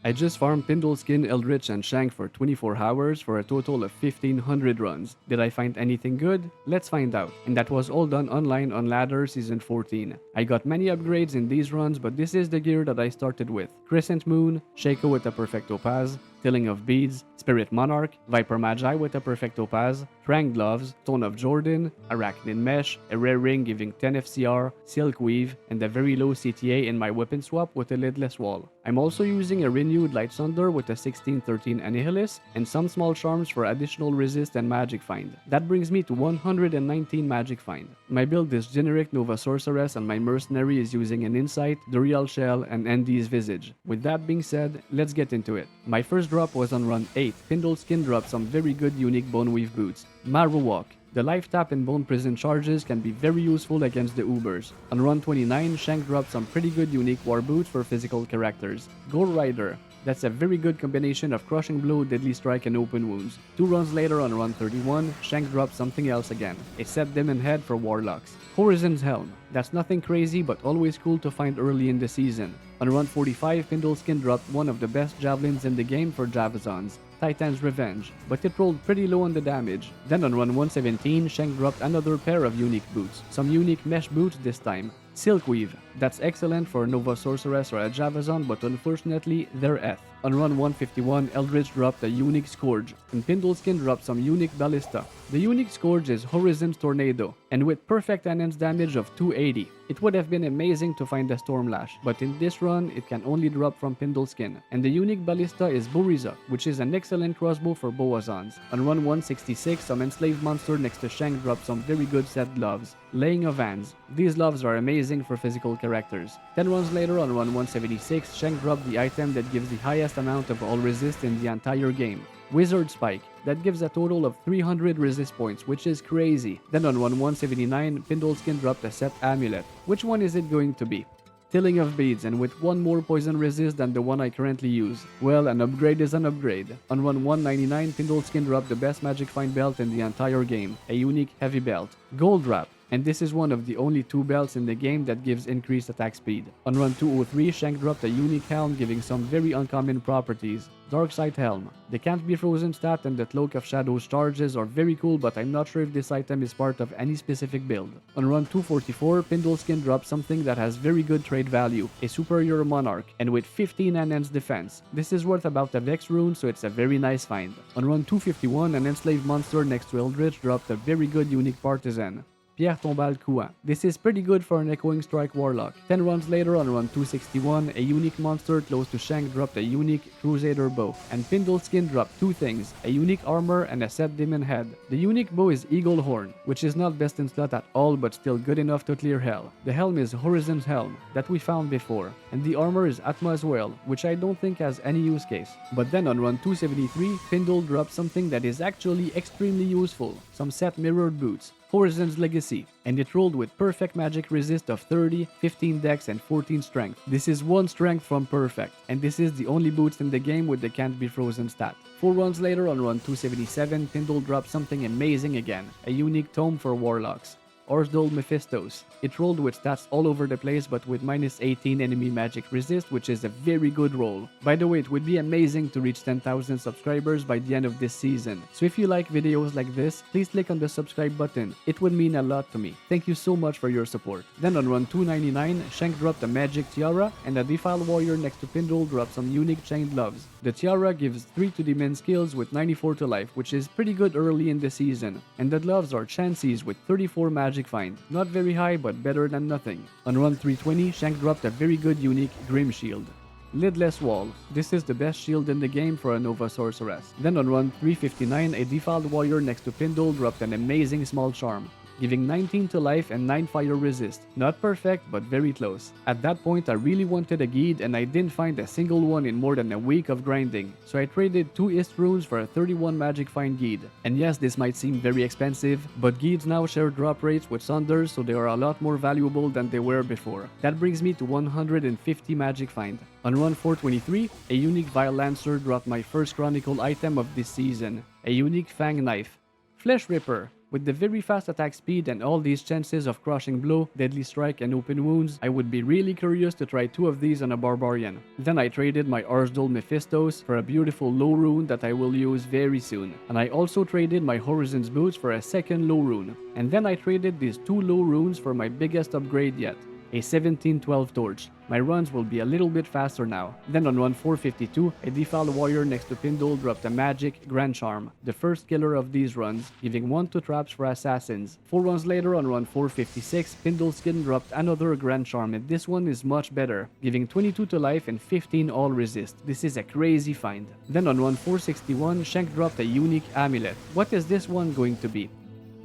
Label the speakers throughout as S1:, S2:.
S1: I just farmed Pindleskin, Eldritch, and Shenk for 24 hours for a total of 1500 runs. Did I find anything good? Let's find out. And that was all done online on Ladder Season 14. I got many upgrades in these runs, but this is the gear that I started with. Crescent Moon, Shaco with a perfect topaz, Tilling of Beads, Spirit Monarch, Viper Magi with a perfect topaz, Trank Gloves, Stone of Jordan, Arachnid Mesh, a rare ring giving 10 FCR, Silk Weave, and a very low CTA in my weapon swap with a lidless wall. I'm also using a renewed Light Thunder with a 1613 Annihilus, and some small charms for additional resist and magic find. That brings me to 119 magic find. My build is generic Nova Sorceress and my mercenary is using an Insight, Durial Shell, and Andy's Visage. With that being said, let's get into it. My first drop was on run 8. Pindleskin dropped some very good unique Boneweave boots. Marowak. The life tap and bone prison charges can be very useful against the Ubers. On run 29, Shenk dropped some pretty good unique war boots for physical characters. Gold Rider. That's a very good combination of Crushing Blow, Deadly Strike, and Open Wounds. 2 runs later on run 31, Shenk dropped something else again. A set Demon Head for Warlocks. Horizon's Helm. That's nothing crazy but always cool to find early in the season. On run 45, Pindleskin dropped one of the best javelins in the game for Javazons, Titan's Revenge, but it rolled pretty low on the damage. Then on run 117, Shenk dropped another pair of unique boots, some unique mesh boots this time. Silk Weave. That's excellent for a Nova Sorceress or a Javazon, but unfortunately, they're F. On run 151, Eldritch dropped a unique Scourge, and Pindleskin dropped some unique Ballista. The unique Scourge is Horizon's Tornado, and with perfect enhanced damage of 280. It would have been amazing to find a Stormlash, but in this run, it can only drop from Pindleskin. And the unique Ballista is Boriza, which is an excellent crossbow for Boazons. On run 166, some enslaved monster next to Shenk dropped some very good set gloves. Laying of Hands. These gloves are amazing for physical characters. 10 runs later on run 176, Shenk dropped the item that gives the highest amount of all resist in the entire game. Wizard Spike. That gives a total of 300 resist points, which is crazy. Then on run 179, Pindleskin dropped a set Amulet. Which one is it going to be? Tilling of Beads, and with one more poison resist than the one I currently use. Well, an upgrade is an upgrade. On run 199, Pindleskin dropped the best magic find belt in the entire game, a unique heavy belt. Gold Wrap. And this is one of the only 2 belts in the game that gives increased attack speed. On run 203, Shenk dropped a unique helm giving some very uncommon properties. Darksight Helm. The Can't Be Frozen stat and the Cloak of Shadows charges are very cool, but I'm not sure if this item is part of any specific build. On run 244, Pindleskin dropped something that has very good trade value, a Superior Monarch, and with 15 enhanced defense. This is worth about a Vex rune, so it's a very nice find. On run 251, an enslaved monster next to Eldritch dropped a very good unique Partisan. Pierre Tombal Kouan. This is pretty good for an Echoing Strike Warlock. 10 runs later on run 261, a unique monster close to Shenk dropped a unique Crusader Bow, and Pindleskin dropped 2 things, a unique armor and a set Demon Head. The unique bow is Eagle Horn, which is not best in slot at all but still good enough to clear hell. The helm is Horizon's Helm, that we found before, and the armor is Atma as well, which I don't think has any use case. But then on run 273, Pindle dropped something that is actually extremely useful, some set Mirrored Boots. Horizon's Legacy, and it rolled with perfect magic resist of 30, 15 dex, and 14 strength. This is 1 strength from perfect, and this is the only boots in the game with the Can't Be Frozen stat. 4 runs later on run 277, Pindle dropped something amazing again, a unique tome for Warlocks. Orsdol Mephistos. It rolled with stats all over the place but with minus 18 enemy magic resist, which is a very good roll. By the way, it would be amazing to reach 10,000 subscribers by the end of this season. So if you like videos like this, please click on the subscribe button. It would mean a lot to me. Thank you so much for your support. Then on run 299, Shenk dropped a magic tiara, and a Defile Warrior next to Pindle dropped some unique chain gloves. The tiara gives 3 to demon skills with 94 to life, which is pretty good early in the season. And the gloves are chances with 34 magic find. Not very high, but better than nothing. On run 320, Shenk dropped a very good unique Grim Shield. Lidless Wall. This is the best shield in the game for a Nova Sorceress. Then on run 359, a Defiled Warrior next to Pindle dropped an amazing small charm, giving 19 to life and 9 fire resist. Not perfect, but very close. At that point, I really wanted a Guide, and I didn't find a single one in more than a week of grinding. So I traded 2 Ist runes for a 31 magic find Guide. And yes, this might seem very expensive, but Guides now share drop rates with Sunders, so they are a lot more valuable than they were before. That brings me to 150 magic find. On run 423, a unique Vile Lancer dropped my first Chronicle item of this season, a unique Fang Knife. Flesh Ripper. With the very fast attack speed and all these chances of crushing blow, deadly strike and open wounds, I would be really curious to try 2 of these on a barbarian. Then I traded my Archdol Mephistos for a beautiful low rune that I will use very soon. And I also traded my Horizon's boots for a second low rune. And then I traded these 2 low runes for my biggest upgrade yet, a 1712 torch. My runs will be a little bit faster now. Then on run 452, a defiled warrior next to Pindle dropped a magic Grand Charm, the first killer of these runs, giving 1 to traps for assassins. 4 runs later on run 456, Pindleskin dropped another Grand Charm, and this one is much better, giving 22 to life and 15 all resist. This is a crazy find. Then on run 461, Shenk dropped a unique amulet. What is this one going to be?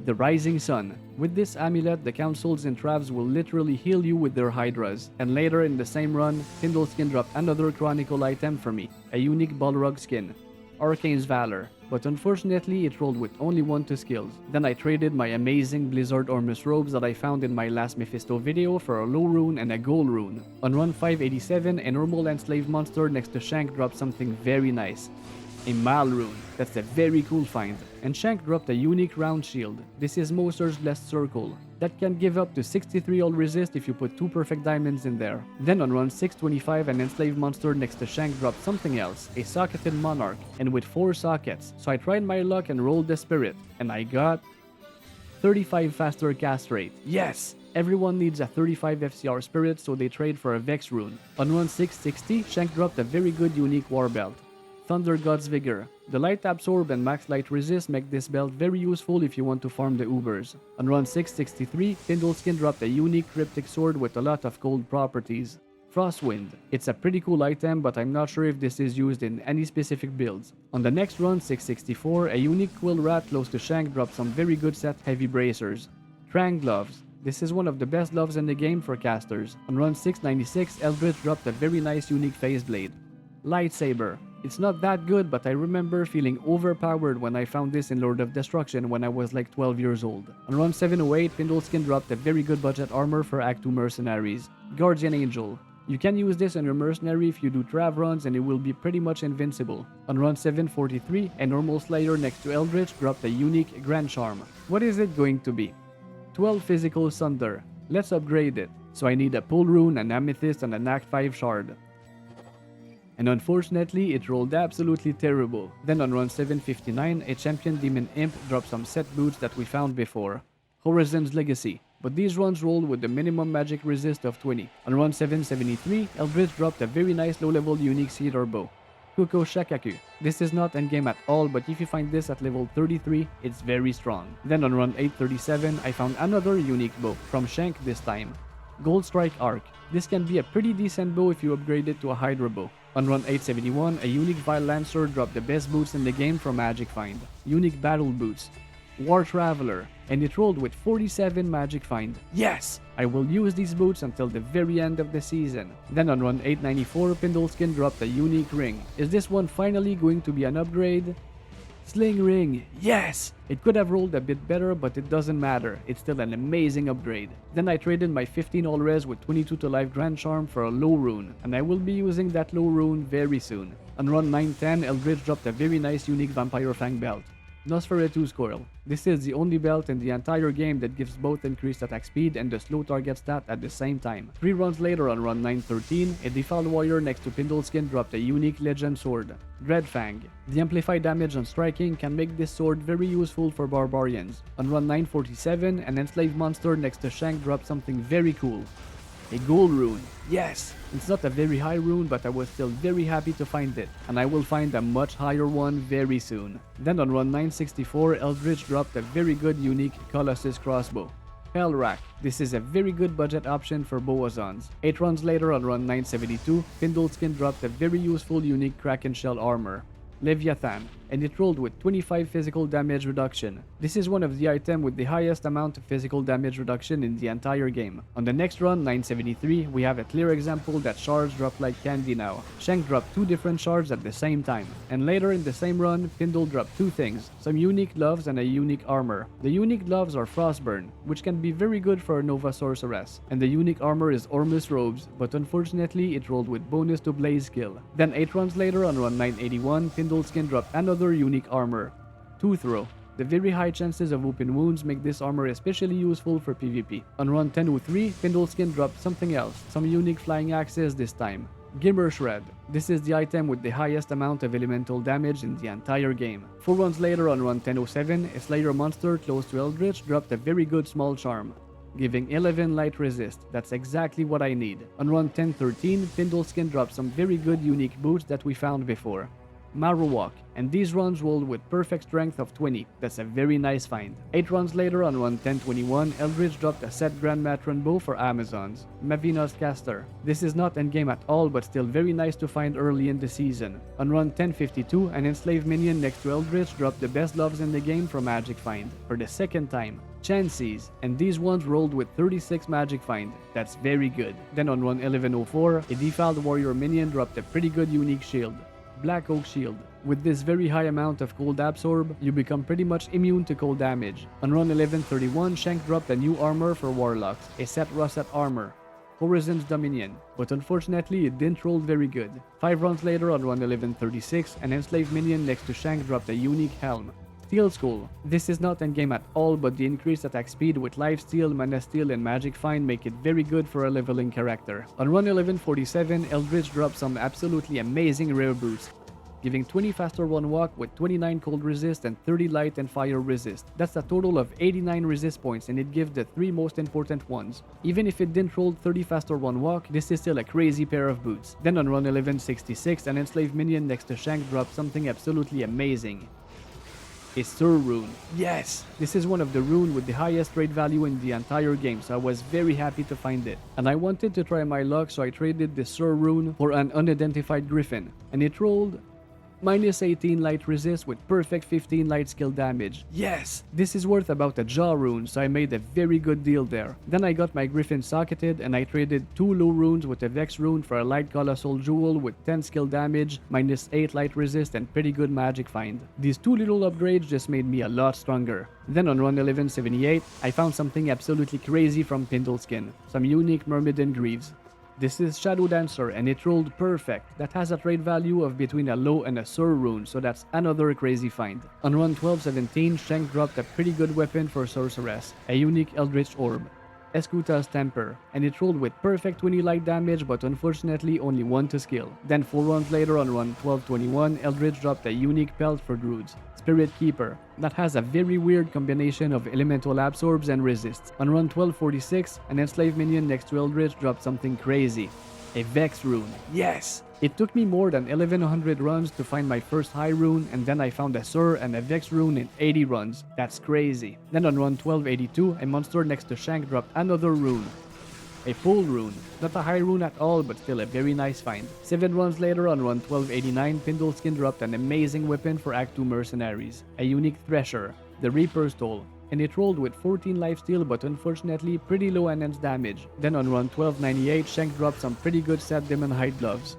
S1: The Rising Sun. With this amulet, the councils and travs will literally heal you with their hydras. And later in the same run, Pindleskin dropped another chronicle item for me, a unique Balrog skin, Arcane's Valor. But unfortunately, it rolled with only 1 to skills. Then I traded my amazing Blizzard Ormus robes that I found in my last Mephisto video for a low rune and a gold rune. On run 587, a normal enslaved monster next to Shank dropped something very nice, a Mal rune. That's a very cool find. And Shank dropped a unique round shield. This is Moser's Blessed Circle. That can give up to 63 all resist if you put 2 perfect diamonds in there. Then on run 625, an enslaved monster next to Shank dropped something else, a socketed monarch, and with 4 sockets. So I tried my luck and rolled the spirit, and I got 35 faster cast rate. Yes! Everyone needs a 35 FCR spirit, so they trade for a Vex rune. On run 660, Shank dropped a very good unique war belt, Thunder God's Vigor. The Light Absorb and Max Light Resist make this belt very useful if you want to farm the Ubers. On run 663, Pindleskin dropped a unique Cryptic Sword with a lot of cold properties, Frostwind. It's a pretty cool item, but I'm not sure if this is used in any specific builds. On the next run, 664, a unique Quill Rat close to Shank dropped some very good set heavy bracers, Trang Gloves. This is one of the best gloves in the game for casters. On run 696, Eldritch dropped a very nice unique Phase Blade, Lightsaber. It's not that good, but I remember feeling overpowered when I found this in Lord of Destruction when I was like 12 years old. On run 708, Pindleskin dropped a very good budget armor for Act 2 mercenaries, Guardian Angel. You can use this on your mercenary if you do trav runs and it will be pretty much invincible. On run 743, a normal Slayer next to Eldritch dropped a unique Grand Charm. What is it going to be? 12 physical Sunder. Let's upgrade it. So I need a Pull Rune, an Amethyst, and an Act 5 Shard. And unfortunately, it rolled absolutely terrible. Then on run 759, a Champion Demon Imp dropped some set boots that we found before, Horizon's Legacy. But these runs rolled with the minimum magic resist of 20. On run 773, Eldritch dropped a very nice low-level unique Cedar Bow, Kuko Shakaku. This is not endgame at all, but if you find this at level 33, it's very strong. Then on run 837, I found another unique bow, from Shank this time, Gold Strike Arc. This can be a pretty decent bow if you upgrade it to a Hydra bow. On run 871, a unique Vile Lancer dropped the best boots in the game from Magic Find, unique Battle Boots, War Traveler, and it rolled with 47 Magic Find. Yes! I will use these boots until the very end of the season. Then on run 894, Pindleskin dropped a unique ring. Is this one finally going to be an upgrade? Sling Ring, yes! It could have rolled a bit better, but it doesn't matter. It's still an amazing upgrade. Then I traded my 15 all res with 22 to life Grand Charm for a low rune, and I will be using that low rune very soon. On run 910, Eldritch dropped a very nice unique Vampire Fang belt, Nosferatu's Coil. This is the only belt in the entire game that gives both increased attack speed and the slow target stat at the same time. 3 runs later on run 913, a defiled warrior next to Pindleskin dropped a unique legend sword, Dreadfang. The amplified damage on striking can make this sword very useful for barbarians. On run 947, an enslaved monster next to Shank dropped something very cool, a gold rune. Yes! It's not a very high rune, but I was still very happy to find it, and I will find a much higher one very soon. Then on run 964, Eldritch dropped a very good unique Colossus crossbow, Hellrack. This is a very good budget option for Boazons. 8 runs later on run 972, Pindleskin dropped a very useful unique Kraken Shell armor, Leviathan, and it rolled with 25 physical damage reduction. This is one of the items with the highest amount of physical damage reduction in the entire game. On the next run, 973, we have a clear example that shards drop like candy now. Shank dropped 2 different shards at the same time. And later in the same run, Pindle dropped 2 things, some unique gloves and a unique armor. The unique gloves are Frostburn, which can be very good for a Nova Sorceress. And the unique armor is Ormus Robes, but unfortunately it rolled with bonus to Blaze skill. Then 8 runs later on run 981, Pindleskin dropped another unique armor, Toothrow. The very high chances of open wounds make this armor especially useful for PvP. On run 1003, Pindleskin dropped something else, some unique flying axes this time. Gimmer Shred. This is the item with the highest amount of elemental damage in the entire game. 4 runs later on run 1007, a Slayer monster close to Eldritch dropped a very good small charm, giving 11 light resist. That's exactly what I need. On run 1013, Pindleskin dropped some very good unique boots that we found before. Marowak, and these runs rolled with perfect strength of 20. That's a very nice find. 8 runs later on run 1021, Eldritch dropped a set Grand Matron bow for Amazons. Mavina's Caster. This is not endgame at all, but still very nice to find early in the season. On run 1052, an enslaved minion next to Eldritch dropped the best loves in the game for Magic Find, for the second time. Chances, and these ones rolled with 36 Magic Find. That's very good. Then on run 1104, a Defiled Warrior minion dropped a pretty good unique shield. Black Oak Shield. With this very high amount of cold absorb, you become pretty much immune to cold damage. On run 1131, Shenk dropped a new armor for Warlocks, a Set Rosset armor, Horizon's Dominion, but unfortunately it didn't roll very good. 5 runs later on run 1136, an enslaved minion next to Shenk dropped a unique helm. Steel Skull. This is not endgame at all, but the increased attack speed with Lifesteal, Mana Steal, and Magic Find make it very good for a leveling character. On run 1147, Eldritch dropped some absolutely amazing rare boosts, giving 20 faster one walk with 29 cold resist and 30 light and fire resist. That's a total of 89 resist points, and it gives the 3 most important ones. Even if it didn't roll 30 faster one walk, this is still a crazy pair of boots. Then on run 1166, an enslaved minion next to Shank dropped something absolutely amazing. A Sur rune. Yes! This is one of the rune with the highest trade value in the entire game, so I was very happy to find it. And I wanted to try my luck, so I traded the Sur rune for an unidentified griffin. And it rolled minus 18 light resist with perfect 15 light skill damage. Yes! This is worth about a jaw rune, so I made a very good deal there. Then I got my griffin socketed, and I traded 2 low runes with a vex rune for a light colossal jewel with 10 skill damage, minus 8 light resist, and pretty good magic find. These 2 little upgrades just made me a lot stronger. Then on run 1178, I found something absolutely crazy from Pindleskin, some unique Myrmidon Greaves. This is Shadow Dancer, and it rolled perfect. That has a trade value of between a low and a Sur rune, so that's another crazy find. On run 1217, Shenk dropped a pretty good weapon for Sorceress, a unique Eldritch Orb, Escuta's Temper, and it rolled with perfect 20 light damage, but unfortunately only 1 to skill. Then 4 runs later on run 1221, Eldritch dropped a unique pelt for Druids, Spirit Keeper, that has a very weird combination of elemental absorbs and resists. On run 1246, an enslaved minion next to Eldritch dropped something crazy. A Vex rune. Yes! It took me more than 1100 runs to find my first high rune, and then I found a Sur and a Vex rune in 80 runs. That's crazy. Then on run 1282, a monster next to Shank dropped another rune. A Pull rune. Not a high rune at all, but still a very nice find. 7 runs later on run 1289, Pindleskin dropped an amazing weapon for Act 2 mercenaries. A unique Thresher, the Reaper's Toll, and it rolled with 14 lifesteal, but unfortunately pretty low enhanced damage. Then on run 1298, Shank dropped some pretty good set Demon Hide gloves.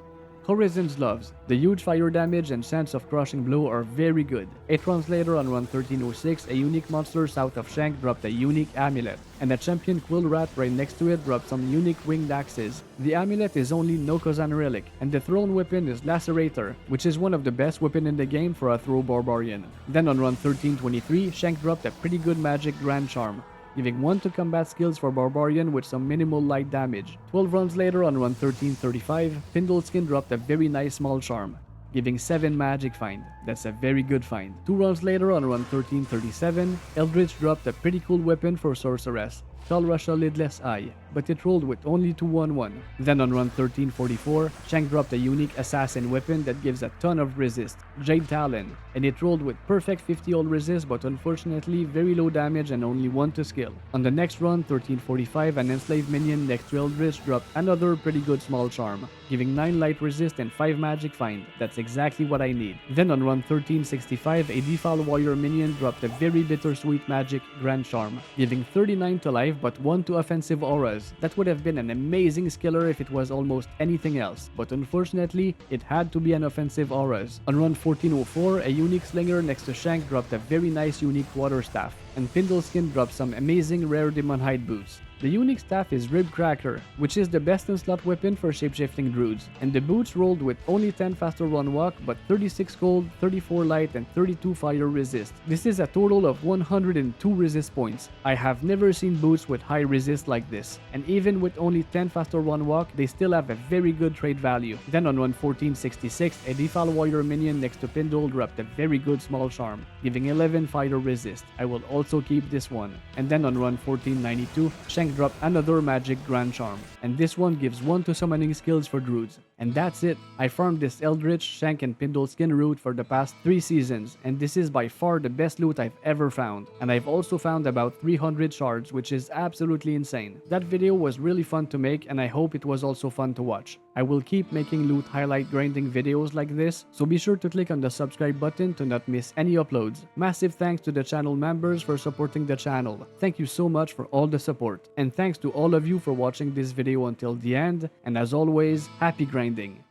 S1: Horizon's Gloves. The huge fire damage and sense of crushing blow are very good. 8 runs later on run 1306, a unique monster south of Shank dropped a unique amulet, and a champion Quill Rat right next to it dropped some unique winged axes. The amulet is only Nokozan relic, and the thrown weapon is Lacerator, which is one of the best weapons in the game for a throw barbarian. Then on run 1323, Shank dropped a pretty good magic Grand Charm, giving 1 to combat skills for Barbarian with some minimal light damage. 12 runs later on run 1335, Pindleskin dropped a very nice small charm, giving 7 magic find. That's a very good find. 2 runs later on run 1337, Eldritch dropped a pretty cool weapon for Sorceress, Tall Russia Lidless Eye, but it rolled with only 2-1-1. Then on run 1344, Shank dropped a unique assassin weapon that gives a ton of resist, Jade Talon, and it rolled with perfect 50 all resist, but unfortunately very low damage and only 1 to skill. On the next run 1345, an enslaved minion next to Eldritch dropped another pretty good small charm, giving 9 light resist and 5 magic find. That's exactly what I need. Then on run 1365, a Defiled Warrior minion dropped a very bittersweet magic Grand Charm, giving 39 to life but 1 to offensive auras. That would have been an amazing skiller if it was almost anything else, but unfortunately it had to be an offensive auras. On run 1404, a unique slinger next to Shank dropped a very nice unique Quarterstaff, and Pindleskin dropped some amazing rare Demonhide boots. The unique staff is Rib Cracker, which is the best in slot weapon for shapeshifting druids, and the boots rolled with only 10 faster run walk but 36 cold, 34 light, and 32 fire resist. This is a total of 102 resist points. I have never seen boots with high resist like this, and even with only 10 faster run walk, they still have a very good trade value. Then on run 1466, a Defile Warrior minion next to Pindle dropped a very good small charm, giving 11 fire resist. I will also keep this one. And then on run 1492, Shenk dropped another magic grand charm, and this one gives 1 to summoning skills for druids. And that's it. I farmed this Eldritch, Shenk, and Pindleskin route for the past 3 seasons, and this is by far the best loot I've ever found. And I've also found about 300 shards, which is absolutely insane. That video was really fun to make, and I hope it was also fun to watch. I will keep making loot highlight grinding videos like this, so be sure to click on the subscribe button to not miss any uploads. Massive thanks to the channel members for supporting the channel. Thank you so much for all the support. And thanks to all of you for watching this video until the end, and as always, happy grinding.